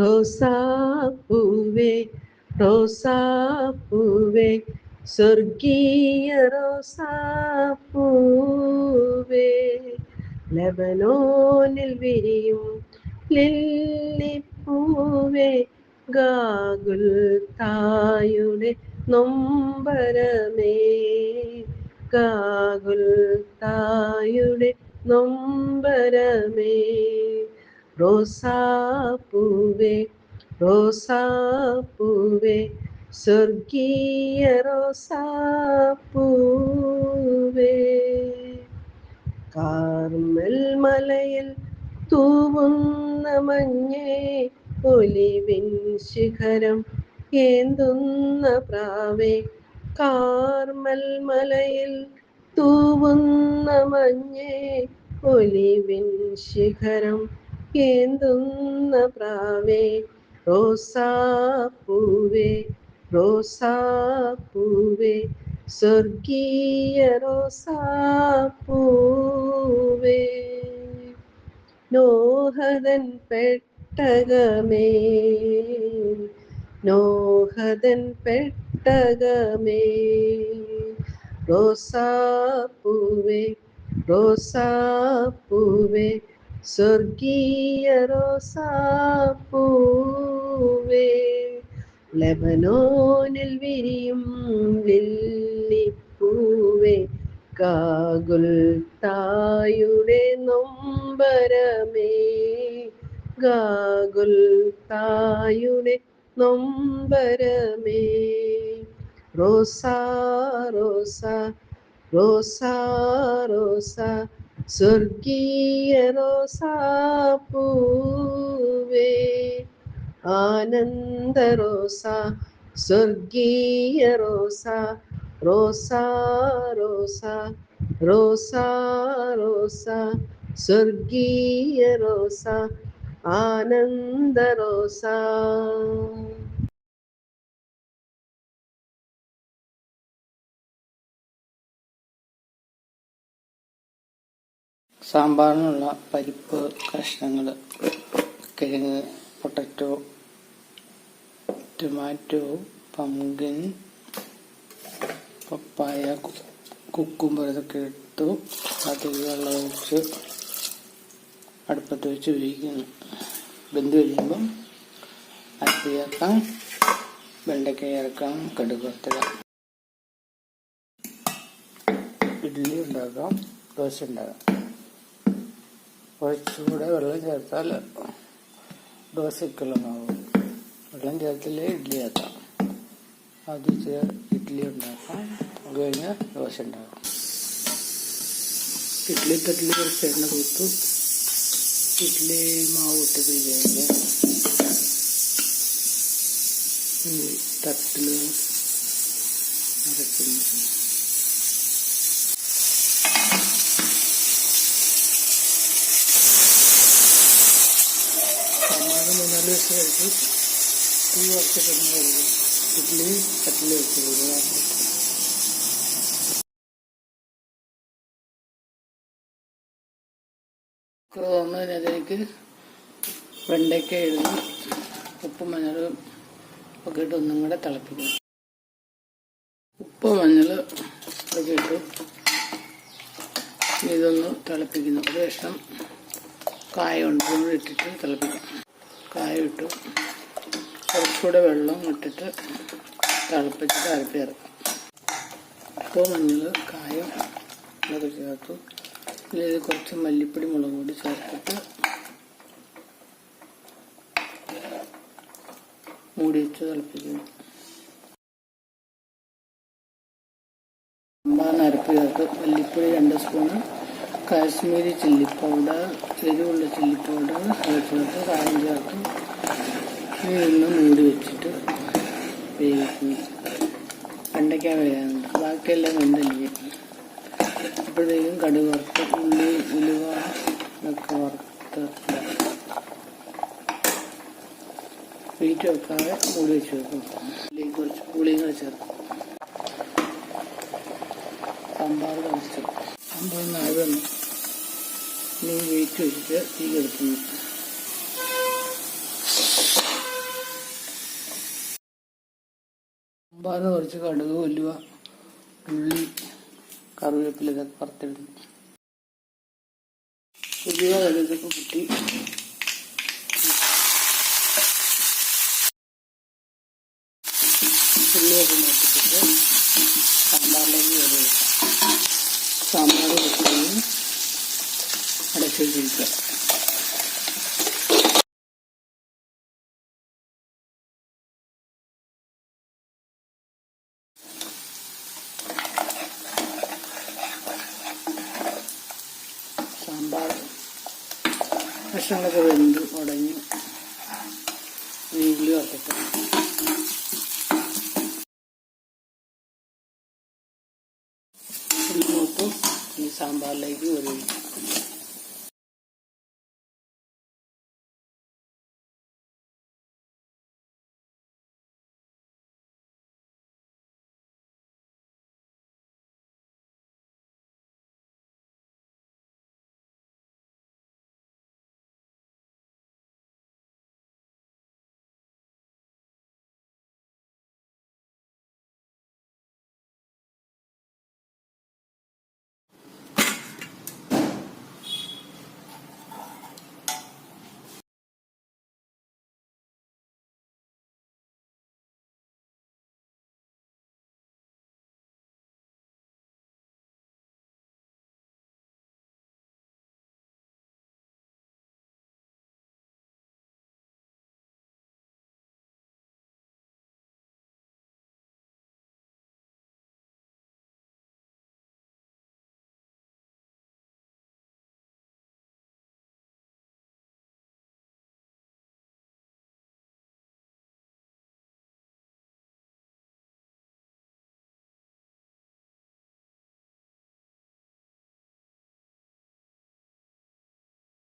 റോസാപ്പൂവേ റോസാപ്പൂവേ സ്വർഗീയ റോസാപ്പൂവേ ലബനോനിൽ വിരിയും ലില്ലിപ്പൂവേ ഗാഗുൽ തായുടെ നൊമ്പരമേ ഗാഗുൽ തായുടെ നൊമ്പരമേ റോസാപ്പൂവേ റോസാപ്പൂവേ സ്വർഗീയ റോസാപ്പൂവേ കാർമൽ മലയിൽ തൂവുന്ന മഞ്ഞേ ഒലിവിൻ ശിഖരം ഏന്തുന്ന പ്രാവേ കാർമൽ മലയിൽ തൂവുന്ന മഞ്ഞേ ഒലിവിൻ ശിഖരം ഏന്തുന്ന പ്രാവേ റോസാപ്പൂവേ റോസാപ്പൂവേ സ്വർഗീയ റോസാപ്പൂവേ നോഹദൻ പെട്ടകമേ നോഹദൻ പെട്ടകമേ റോസാപ്പൂവേ റോസാപ്പൂവേ സ്വർഗീയ റോസാപ്പൂവേ ലബനോനിൽ വിരിയും ലില്ലിപ്പൂവേ ഗാഗുൽ തായുടെ നൊമ്പരമേ ഗാഗുൽ തായുടെ നൊമ്പരമേ റോസാ റോസാ റോസാ റോസാ സ്വർഗീയ റോസാപ്പൂവേ ആനന്ദ റോസാ സ്വർഗീയ റോസാ റോസാ റോസാ റോസാ റോസാ സ്വർഗീയ റോസാ ആനന്ദ റോസാ. സാമ്പാറിനുള്ള പരിപ്പ് കഷ്ണങ്ങൾ, കിഴങ്ങ്, പൊട്ടറ്റോ, ടൊമാറ്റോ, പംകിൻ, പപ്പായ, കുക്കുംബർ ഇതൊക്കെ എടുത്തു അതിൽ വെള്ളം ഒഴിച്ച് അടുപ്പത്ത് വെച്ച് വേവിക്കുന്നു. വെന്ത് കഴിയുമ്പം അരപ്പ് ചേർക്കാം, വെണ്ടയ്ക്ക ചേർക്കാം, കടുക് വറുത്തിടാം. ഇഡ്ഡലി ഉണ്ടാക്കാം, ദോശ ഉണ്ടാക്കാം. കുറച്ചുകൂടെ വെള്ളം ചേർത്താൽ ദോശയ്ക്കുള്ള മാവും, വെള്ളം ചേർത്തില്ലേ ഇഡ്ഡലി ആക്കാം. ആദ്യം ഇഡ്ഡലി ഉണ്ടാക്കാം, അത് കഴിഞ്ഞ് ദോശ ഉണ്ടാക്കാം. ഇഡ്ഡലി തട്ടിൽ കുറച്ച് എണ്ണ കൊടുത്തു ഇഡ്ഡലി മാവ് ഇട്ട് കഴിയുമ്പോൾ തട്ടിൽ നിറയ്ക്കുന്നു. സാമ്പാറ് 3-4 ദിവസം കഴിച്ച് തീ കുറച്ചിട്ടൊന്നും കഴിക്കും. ഇഡ്ഡലി തട്ടിൽ വെച്ച് കൊടുക്കുക. തുറന്നതിനകത്തേക്ക് വെണ്ടയ്ക്ക ഇടുന്നു, ഉപ്പും മഞ്ഞളും ഒക്കെ ഇട്ട് ഒന്നും കൂടെ തിളപ്പിക്കും. ഉപ്പ് മഞ്ഞൾ ഒക്കെ ഇട്ടു ഇതൊന്ന് തിളപ്പിക്കുന്നു. ഒരു കഷ്ണം കായ ഉണ്ട് കൂടെ ഇട്ടിട്ട് തിളപ്പിക്കും. കായ ഇട്ടു കുറച്ചുകൂടെ വെള്ളം ഇട്ടിട്ട് തിളപ്പിച്ചിട്ട് അരപ്പ് ചേർക്കാം. ഉപ്പ് മഞ്ഞൾ കായം ഇതൊക്കെ ചേർത്തു. ഇതിൽ കുറച്ച് മല്ലിപ്പൊടി, മുളക് പൊടി ചേർത്തിട്ട് മൂടി വെച്ച് തിളപ്പിക്കുന്നു. സാമ്പാറിന് അരപ്പ് ചേർത്ത് മല്ലിപ്പൊടി 2 സ്പൂണ്, കാശ്മീരി ചില്ലി പൗഡർ, എരിവുള്ള ചില്ലി പൗഡർ ചേർത്ത് കായം ചേർത്ത് ഇതൊന്ന് മൂടി വെച്ചിട്ട് വേവിക്കുന്നു. വെണ്ടയ്ക്ക വേകാനുണ്ട്, ബാക്കിയെല്ലാം വെന്തല്ലേ. അപ്പോഴത്തേക്കും കടുക് വറുത്ത് ഉള്ളി, ഉലുവ ഒക്കെ വറുത്ത് വീറ്റ് വെക്കാതെ മൂടി വെച്ച് വെക്കും. അതിലേക്ക് കുറച്ച് പുളിയും കൂടെ ചേർക്കും. സാമ്പാർ കഴിച്ചു. സാമ്പാർ നാഴെന്ന് ഇനി വീറ്റ് വെച്ചിട്ട് തീ കെടുത്തുന്നു. സാമ്പാറിന് കുറച്ച് കടുക്, ഉലുവ, ഉള്ളി, കറിവേപ്പില ഇതൊക്കെ വറുത്തിടുന്നു. ഉലുവ കടുകൊക്കെ കുട്ടി ഉള്ളിയൊക്കെ നോക്കിച്ചിട്ട് സാമ്പാറിലേക്ക് കയറി വെക്കാം. സാമ്പാർ വെച്ച് അടച്ചു വെച്ചിരിക്കുക. സാമ്പാർ കഷ്ണങ്ങളൊക്കെ വെന്ത് ഉടഞ്ഞ് ഉള്ളി വറുത്തിട്ട് ഉള്ളി മൂത്ത് ഈ സാമ്പാറിലേക്ക് ഒഴിക്കും.